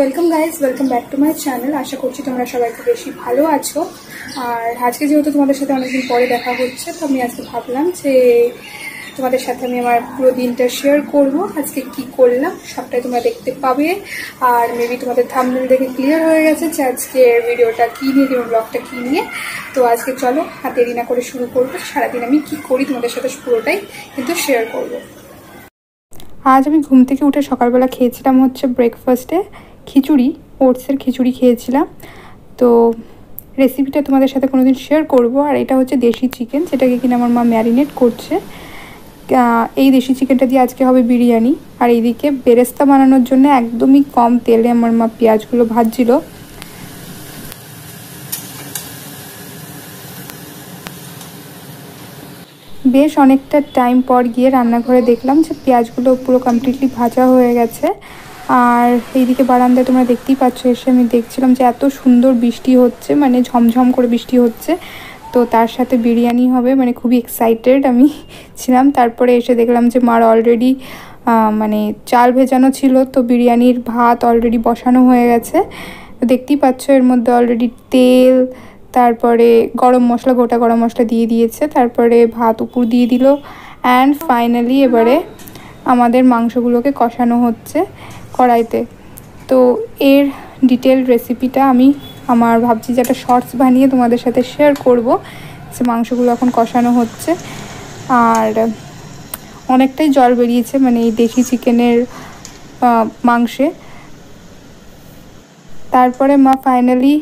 Welcome guys, welcome back to my channel. আশা করছি তোমরা সবাই খুব বেশি ভালো আছো। আর আজকে যেহেতু তোমাদের সাথে অনেকদিন পরে দেখা হচ্ছে, তো আমি আজকে ভাবলাম যে তোমাদের সাথে আমি আমার পুরো দিনটা শেয়ার করব। আজকে কি করলাম সবটাই তোমরা দেখতে পাবে। আর মেবি তোমাদের থাম্বনেল দেখে ক্লিয়ার হয়ে গেছে যে আজকের ভিডিওটা কী নিয়ে, ব্লগটা কী নিয়ে। তো আজকে চলো আর দেরি না করে শুরু করবো। সারাদিন আমি কি করি তোমাদের সাথে পুরোটাই কিন্তু শেয়ার করবো। আজ আমি ঘুম থেকে উঠে সকালবেলা খেয়েছিলাম হচ্ছে ব্রেকফাস্টে খিচুড়ি, ওটসের খিচুড়ি খেয়েছিলাম। তো রেসিপিটা তোমাদের সাথে কোনোদিন শেয়ার করব। আর এটা হচ্ছে দেশি চিকেন, যেটাকে কিনা আমার মা ম্যারিনেট করছে। এই দেশি চিকেনটা দিয়ে আজকে হবে বিরিয়ানি। আর এইদিকে বেরেস্তা বানানোর জন্য একদমই কম তেলে আমার মা পেঁয়াজগুলো ভাজছিল। বেশ অনেকটা টাইম পর গিয়ে রান্নাঘরে দেখলাম যে পেঁয়াজগুলো পুরো কমপ্লিটলি ভাজা হয়ে গেছে। আর এইদিকে বারান্দায় তোমরা দেখতেই পাচ্ছ, এসে আমি দেখছিলাম যে এত সুন্দর বৃষ্টি হচ্ছে, মানে ঝমঝম করে বৃষ্টি হচ্ছে। তো তার সাথে বিরিয়ানি হবে, মানে খুবই এক্সাইটেড আমি ছিলাম। তারপরে এসে দেখলাম যে মার অলরেডি মানে চাল ভেজানো ছিল, তো বিরিয়ানির ভাত অলরেডি বসানো হয়ে গেছে। তো দেখতেই পাচ্ছ এর মধ্যে অলরেডি তেল, তারপরে গরম মশলা, গোটা গরম মশলা দিয়ে দিয়েছে, তারপরে ভাত উপর দিয়ে দিল। অ্যান্ড ফাইনালি এবারে আমাদের মাংসগুলোকে কষানো হচ্ছে কড়াইতে। তো এর ডিটেল রেসিপিটা আমি ভাবছি যে একটা শর্টস বানিয়ে তোমাদের সাথে শেয়ার করব, যে মাংসগুলো এখন কষানো হচ্ছে। আর অনেকটাই জল বেরিয়েছে মানে এই দেশি চিকেনের মাংসে। তারপরে মা ফাইনালি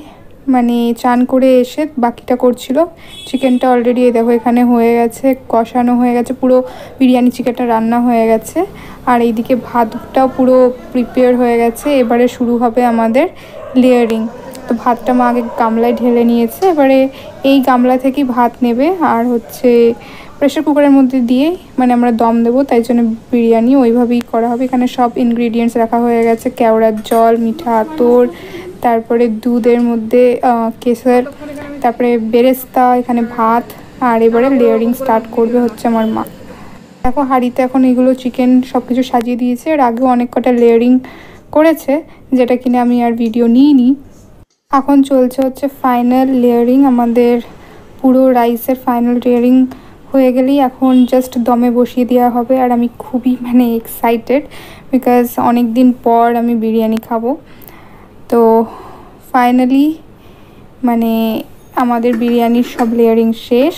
মানে চান করে এসে বাকিটা করছিল। চিকেনটা অলরেডি দেখো এখানে হয়ে গেছে, কষানো হয়ে গেছে, পুরো বিরিয়ানি চিকেনটা রান্না হয়ে গেছে। আর এইদিকে ভাতটাও পুরো প্রিপেয়ার হয়ে গেছে। এবারে শুরু হবে আমাদের লেয়ারিং। তো ভাতটা মা আগে গামলায় ঢেলে নিয়েছে, এবারে এই গামলা থেকেই ভাত নেবে। আর হচ্ছে প্রেশার কুকারের মধ্যে দিয়ে মানে আমরা দম দেবো, তাই জন্য বিরিয়ানি ওইভাবেই করা হবে। এখানে সব ইনগ্রিডিয়েন্টস রাখা হয়ে গেছে, কেওড়ার জল, মিঠা আতর, তারপরে দুধের মধ্যে কেশর, তারপরে বেরেস্তা, এখানে ভাত। আর এবারে লেয়ারিং স্টার্ট করবে হচ্ছে আমার মা। দেখো হাঁড়িতে এখন এগুলো চিকেন সব কিছু সাজিয়ে দিয়েছে। এর আগেও অনেক কটা লেয়ারিং করেছে, যেটা কিনা আমি আর ভিডিও নিইনি। এখন চলছে হচ্ছে ফাইনাল লেয়ারিং। আমাদের পুরো রাইসের ফাইনাল লেয়ারিং হয়ে গেলেই এখন জাস্ট দমে বসিয়ে দেওয়া হবে। আর আমি খুবই মানে এক্সাইটেড, বিকজ অনেক দিন পর আমি বিরিয়ানি খাবো। তো ফাইনালি মানে আমাদের বিরিয়ানির সব লেয়ারিং শেষ।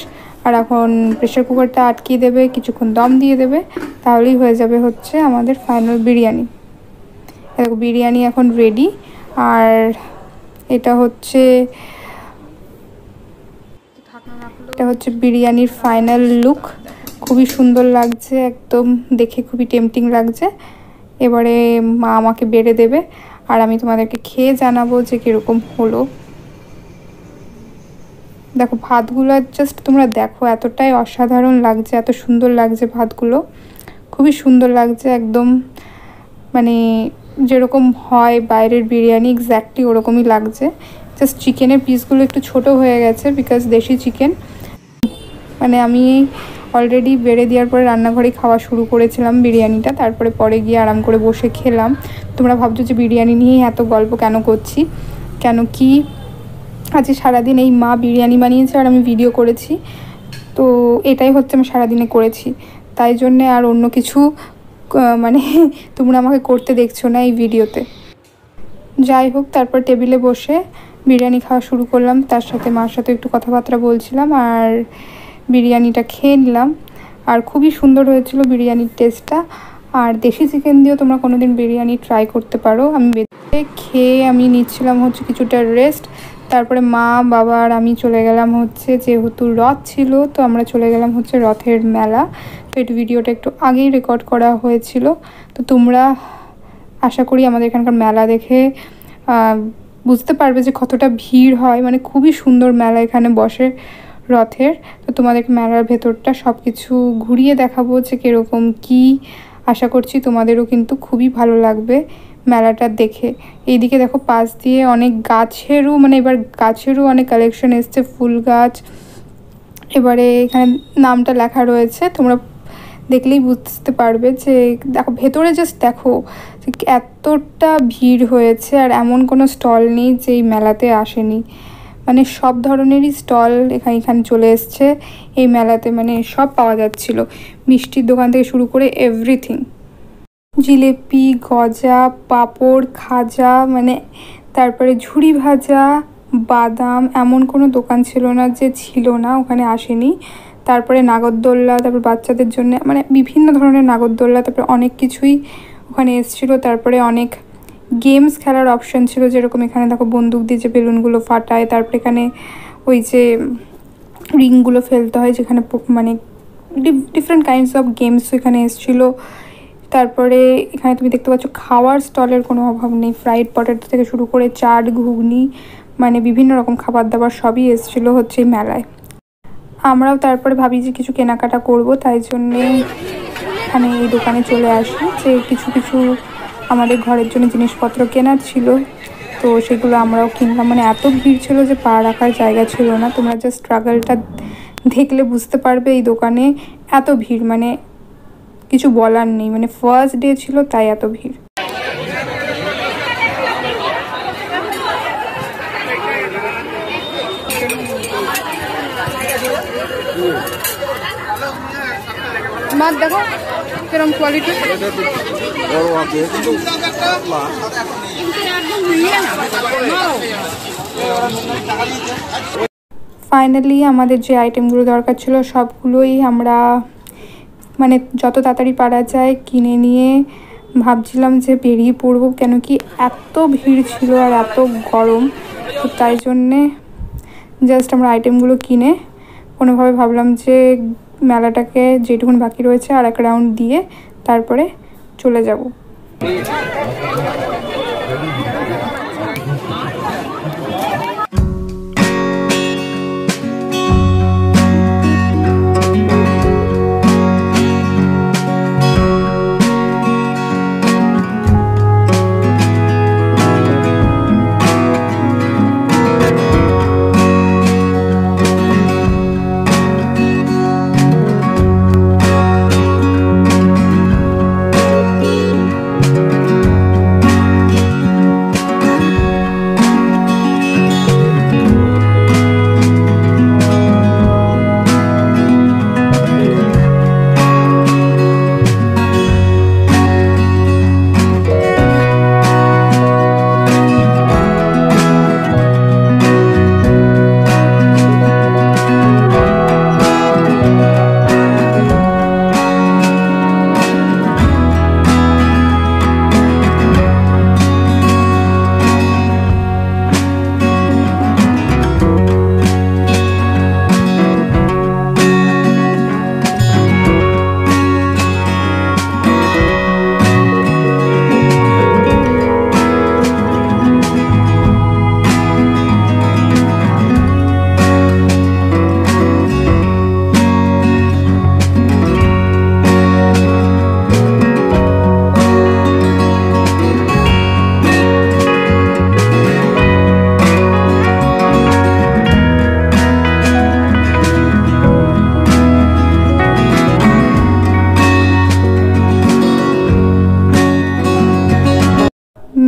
আর এখন প্রেশার কুকারটা আটকিয়ে দেবে, কিছুক্ষণ দম দিয়ে দেবে, তাহলেই হয়ে যাবে হচ্ছে আমাদের ফাইনাল বিরিয়ানি। দেখো বিরিয়ানি এখন রেডি। আর এটা হচ্ছে বিরিয়ানির ফাইনাল লুক। খুবই সুন্দর লাগছে, একদম দেখে খুবই টেম্পটিং লাগছে। এবারে মা আমাকে বেড়ে দেবে, আর আমি তোমাদেরকে খেয়ে জানাবো যে কীরকম হলো। দেখো ভাতগুলো জাস্ট তোমরা দেখো, এতটাই অসাধারণ লাগছে, এত সুন্দর লাগছে ভাতগুলো, খুবই সুন্দর লাগছে। একদম মানে যেরকম হয় বাইরের বিরিয়ানি এক্স্যাক্টলি ওরকমই লাগছে। জাস্ট চিকেনের পিসগুলো একটু ছোট হয়ে গেছে, বিকজ দেশি চিকেন। মানে আমি অলরেডি বেড়ে দেওয়ার পরে রান্নাঘরেই খাওয়া শুরু করেছিলাম বিরিয়ানিটা, তারপরে পরে গিয়ে আরাম করে বসে খেলাম। তোমরা ভাবছো যে বিরিয়ানি নিয়েই এত গল্প কেন করছি, কেন কি আজকে সারাদিন এই মা বিরিয়ানি বানিয়েছে আর আমি ভিডিও করেছি। তো এটাই হচ্ছে আমি সারাদিনে করেছি, তাই জন্যে আর অন্য কিছু মানে তোমরা আমাকে করতে দেখছো না এই ভিডিওতে। যাই হোক, তারপর টেবিলে বসে বিরিয়ানি খাওয়া শুরু করলাম, তার সাথে মার সাথে একটু কথাবার্তা বলছিলাম আর বিরিয়ানিটা খেয়ে নিলাম। আর খুবই সুন্দর হয়েছিল বিরিয়ানির টেস্টটা। আর দেশি চিকেন দিয়েও তোমরা কোনোদিন বিরিয়ানি ট্রাই করতে পারো। আমি খেয়ে আমি নিচ্ছিলাম হচ্ছে কিছুটা রেস্ট। তারপরে মা, বাবা আর আমি চলে গেলাম হচ্ছে, যেহেতু রথ ছিল তো আমরা চলে গেলাম হচ্ছে রথের মেলা। তো এই ভিডিওটা একটু আগেই রেকর্ড করা হয়েছিল। তো তোমরা আশা করি আমাদের এখানকার মেলা দেখে বুঝতে পারবে যে কতটা ভিড় হয়। মানে খুবই সুন্দর মেলা এখানে বসে রথের। তো তোমাদেরকে মেলার ভেতরটা সব কিছু ঘুরিয়ে দেখাবো যে কীরকম কী। আশা করছি তোমাদেরও কিন্তু খুবই ভালো লাগবে মেলাটা দেখে। এইদিকে দেখো পাশ দিয়ে অনেক গাছেরও মানে এবার গাছেরও অনেক কালেকশন এসছে, ফুল গাছ। এবারে এখানে নামটা লেখা রয়েছে, তোমরা দেখলেই বুঝতে পারবে যে দেখো ভেতরে জাস্ট দেখো যে এতটা ভিড় হয়েছে। আর এমন কোনো স্টল নেই যে এই মেলাতে আসেনি, মানে সব ধরনেরই স্টল এখানে চলে এসছে এই মেলাতে, মানে সব পাওয়া যাচ্ছিল, মিষ্টির দোকান থেকে শুরু করে এভরিথিং, জিলেপি, গজা, পাঁপড়, খাজা, মানে তারপরে ঝুড়ি ভাজা, বাদাম, এমন কোনো দোকান ছিল না যে ছিল না, ওখানে আসেনি। তারপরে নাগরদোল্লা, তারপর বাচ্চাদের জন্য মানে বিভিন্ন ধরনের নাগরদোল্লা, তারপরে অনেক কিছুই ওখানে এসেছিলো। তারপরে অনেক গেমস খেলার অপশান ছিল, যেরকম এখানে দেখো বন্দুক দিয়ে যে বেলুনগুলো ফাটায়, তারপরে এখানে ওই যে রিংগুলো ফেলতে হয় যেখানে মানে ডিফারেন্ট কাইন্ডস অফ গেমস এখানে এসেছিলো। তারপরে এখানে তুমি দেখতে পাচ্ছ খাওয়ার স্টলের কোনো অভাব নেই, ফ্রাইড পটেটো থেকে শুরু করে চাট, ঘুগনি, মানে বিভিন্ন রকম খাবার দাবার সবই এসেছিলো হচ্ছে এই মেলায়। আমরাও তারপরে ভাবি যে কিছু কেনাকাটা করব, তাই জন্যে এখানে এই দোকানে চলে আসি যে কিছু কিছু আমাদের ঘরের জন্য জিনিসপত্র কেনার ছিল, তো সেগুলো আমরাও কিনলাম। মানে এত ভিড় ছিল যে পা রাখার জায়গা ছিল না, তোমরা জাস্ট স্ট্রাগলটা দেখলে বুঝতে পারবে এই দোকানে এত ভিড়, মানে কিছু বলার নেই, মানে ফার্স্ট ডে ছিল তাই এত ভিড়। মাছ দেখো কিরকম কোয়ালিটি, ফাইনালি আমাদের যে আইটেমগুলো দরকার ছিল সবগুলোই আমরা মানে যত তাড়াতাড়ি পারা যায় কিনে নিয়ে ভাবছিলাম যে বেরিয়ে পড়বো, কেন কি এত ভিড় ছিল আর এত গরম, তো তাই জন্যে জাস্ট আমরা আইটেমগুলো কিনে কোনোভাবে ভাবলাম যে মেলাটাকে যেটুকুন বাকি রয়েছে আর এক রাউন্ড দিয়ে তারপরে চলে যাব।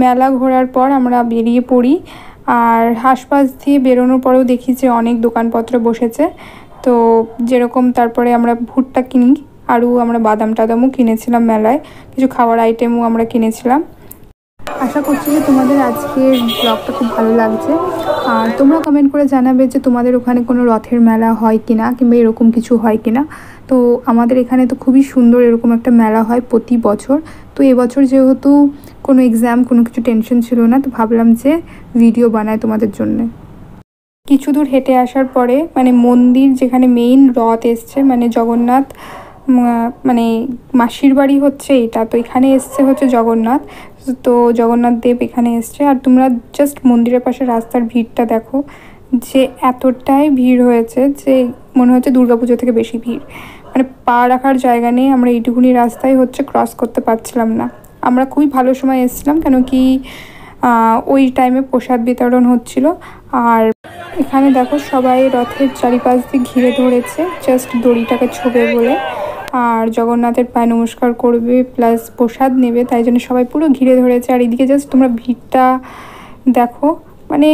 মেলা ঘোরার পর আমরা বেরিয়ে পড়ি, আর আশপাশ দিয়ে বেরোনোর পরেও দেখি যে অনেক দোকানপত্র বসেছে, তো যেরকম তারপরে আমরা ভুট্টা কিনি, আরও আমরা বাদাম টাদামও কিনেছিলাম মেলায়, কিছু খাওয়ার আইটেমও আমরা কিনেছিলাম। আশা করছি যে তোমাদের আজকের ব্লগটা খুব ভালো লাগছে, আর তোমরা কমেন্ট করে জানাবে যে তোমাদের ওখানে কোনো রথের মেলা হয় কিনা, কিংবা এরকম কিছু হয় কিনা। তো আমাদের এখানে তো খুবই সুন্দর এরকম একটা মেলা হয় প্রতি বছর, তো এবছর যেহেতু কোনো এক্সাম কোনো কিছু টেনশন ছিল না, তো ভাবলাম যে ভিডিও বানাই তোমাদের জন্যে। কিছু দূর হেঁটে আসার পরে মানে মন্দির যেখানে মেইন রথ এসছে, মানে জগন্নাথ, মানে মাসির বাড়ি হচ্ছে এটা, তো এখানে এসছে হচ্ছে জগন্নাথ, তো জগন্নাথ দেব এখানে এসছে। আর তোমরা জাস্ট মন্দিরের পাশে রাস্তার ভিড়টা দেখো, যে এতটাই ভিড় হয়েছে যে মনে হচ্ছে দুর্গাপুজো থেকে বেশি ভিড়, মানে পা রাখার জায়গা নেই, আমরা এইটুকুনি রাস্তায় হচ্ছে ক্রস করতে পারছিলাম না। আমরা খুবই ভালো সময় এসেছিলাম, কেন কি ওই টাইমে প্রসাদ বিতরণ হচ্ছিল। আর এখানে দেখো সবাই রথের চারিপাশ দিয়ে ঘিরে ধরেছে জাস্ট দড়িটাকে ছোবে বলে, আর জগন্নাথের পায়ে নমস্কার করবে প্লাস প্রসাদ নেবে, তাই জন্য সবাই পুরো ঘিরে ধরেছে। আর এদিকে জাস্ট তোমরা ভিড়টা দেখো, মানে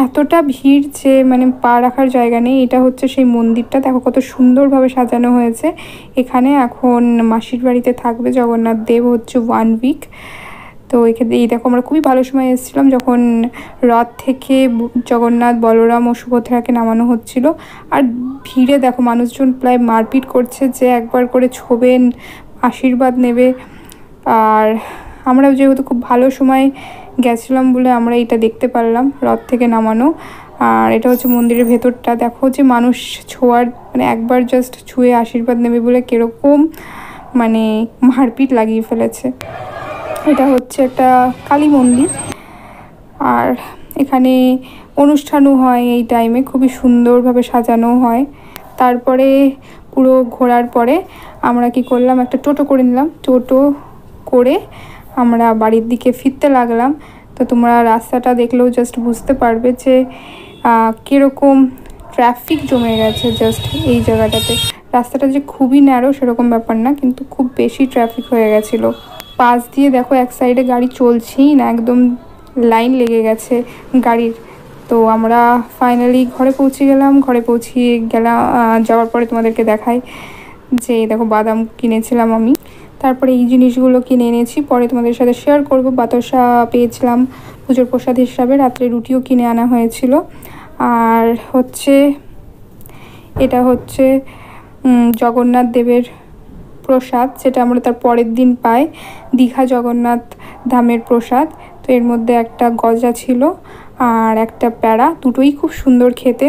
এতটা ভিড় যে মানে পা রাখার জায়গা নেই। এটা হচ্ছে সেই মন্দিরটা, দেখো কত সুন্দরভাবে সাজানো হয়েছে। এখানে এখন মাসির বাড়িতে থাকবে জগন্নাথ দেব হচ্ছে 1 উইক। তো এখানে এই দেখো আমরা খুবই ভালো সময় এসেছিলাম যখন রথ থেকে জগন্নাথ, বলরাম ও সুভদ্রাকে নামানো হচ্ছিল। আর ভিড়ে দেখো মানুষজন প্রায় মারপিট করছে যে একবার করে ছোবেন, আশীর্বাদ নেবে। আর আমরা যেহেতু খুব ভালো সময় গেছিলাম বলে আমরা এটা দেখতে পারলাম, রথ থেকে নামানো। আর এটা হচ্ছে মন্দিরের ভেতরটা, দেখো যে মানুষ ছোঁয়ার মানে একবার জাস্ট ছুঁয়ে আশীর্বাদ নেবে বলে কীরকম মানে মারপিট লাগিয়ে ফেলেছে। এটা হচ্ছে একটা কালী মন্দির, আর এখানে অনুষ্ঠানও হয় এই টাইমে, খুবই সুন্দরভাবে সাজানো হয়। তারপরে পুরো ঘোরার পরে আমরা কি করলাম, একটা টোটো করে নিলাম। টোটো করে আমরা বাড়ির দিকে ফিরতে লাগলাম। তো তোমরা রাস্তাটা দেখলেও জাস্ট বুঝতে পারবে যে কীরকম ট্রাফিক জমে গেছে জাস্ট এই জায়গাটাতে। রাস্তাটা যে খুবই ন্যারো সেরকম ব্যাপার না, কিন্তু খুব বেশি ট্রাফিক হয়ে গেছিলো। পাশ দিয়ে দেখো এক সাইডে গাড়ি চলছেই না, একদম লাইন লেগে গেছে গাড়ির। তো আমরা ফাইনালি ঘরে পৌঁছে গেলাম। ঘরে পৌঁছিয়ে যাওয়ার পরে তোমাদেরকে দেখাই যে দেখো বাদাম কিনেছিলাম আমি, তারপরে এই জিনিসগুলো কিনে এনেছি, পরে তোমাদের সাথে শেয়ার করব। বাতাসা পেয়েছিলাম পুজোর প্রসাদ হিসাবে, রাত্রে রুটিও কিনে আনা হয়েছিল। আর হচ্ছে এটা হচ্ছে জগন্নাথ দেবের প্রসাদ, যেটা আমরা তার পরের দিন পাই, দীঘা জগন্নাথ ধামের প্রসাদ। তো এর মধ্যে একটা গজা ছিল আর একটা প্যাড়া, দুটোই খুব সুন্দর খেতে।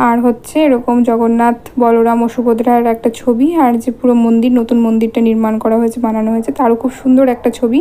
আর হচ্ছে এরকম জগন্নাথ, বলরাম ও সুভদ্রার একটা ছবি, আর যে পুরো মন্দির, নতুন মন্দিরটা নির্মাণ করা হয়েছে, বানানো হয়েছে, তারও খুব সুন্দর একটা ছবি।